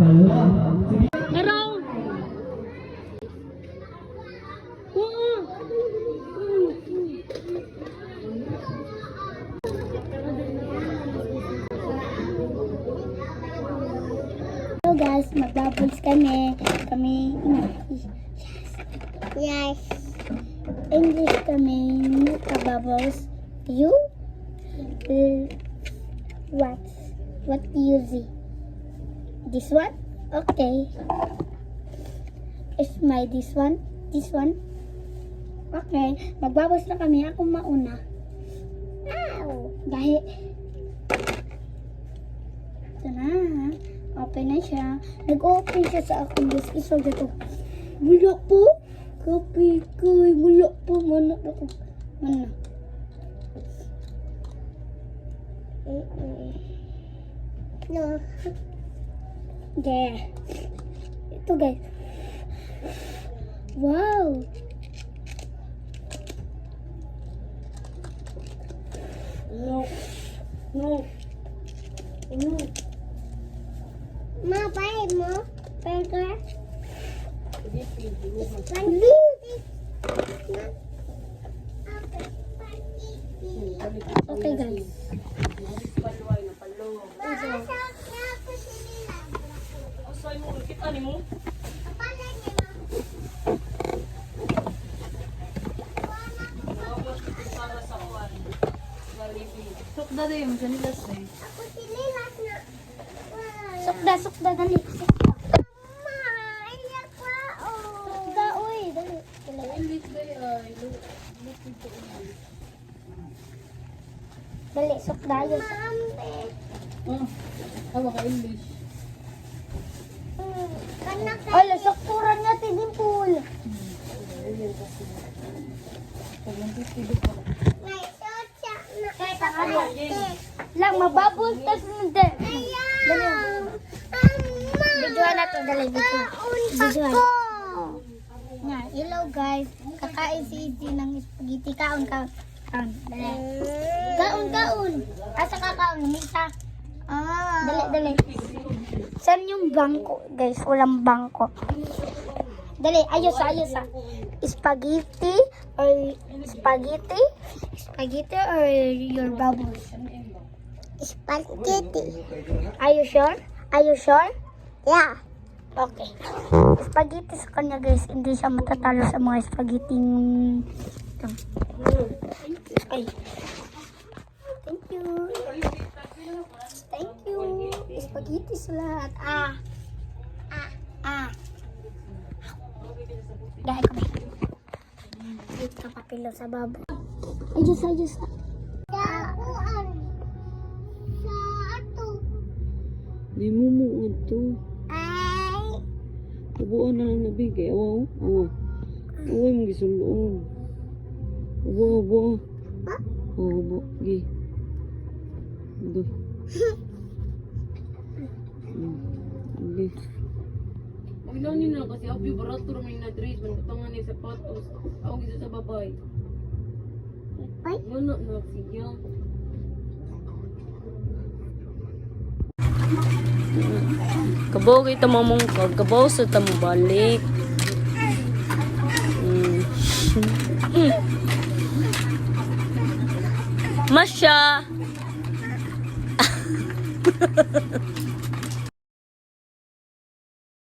Araw. Hello guys, magbubbles kami. Yes. English kami. Magbubbles. You? What do you see? This one? Okay. Is my this one? This one? Okay. Magbubbles na kami. Ako mauna. Ow! Dahil ito na. Open na siya. Nag-open siya sa akin. Guys, isa dito. Wala po. Kapi kay. Wala po. Mana ako. Mana. No. There. Ito guys. Wow. No. No. No. Ma, pahay mo? Burger? Okay guys. Sukda din, sanilas eh. Ako sinilas na. Sukda, dali. Mama, iyak pa. Sukda, uy. Dali. Dali, sukda. Yun. Awa ka English. Ala, sukturan nga, Tidimpul. Lang, mababol tas hindi. Dali. Videoan na to, dali. Videoan. Nga, hello guys. Kakain si Izzy ng spaghetti. Kaon. Dali. Kaon. Asa ka kaon? Misa. Dali. Saan yung bangko? Guys, walang bangko. Dali, ayos. Spaghetti or your bubbles? Spaghetti. Are you sure? Yeah. Okay. Spaghetti sa kanya guys. Hindi siya matatalo sa mga spaghetti. Ay. Thank you. Spaghetti sa lahat. Dahil kami. Dito ka papilo sa babo. Ayos na. Di mo mo ito. Ay. Ubuan na lang nabigay. Awa. Awa yung gisulong. Ubo. Ubo. Gi. Ito. Gi. Maglanin na kasi abi barato rin na dress. Mangutangan ni sapatos. Ako gito sa babay. Ay. Ano na siya. Kabog ito mamong kabaw sa tamo balik. Masya.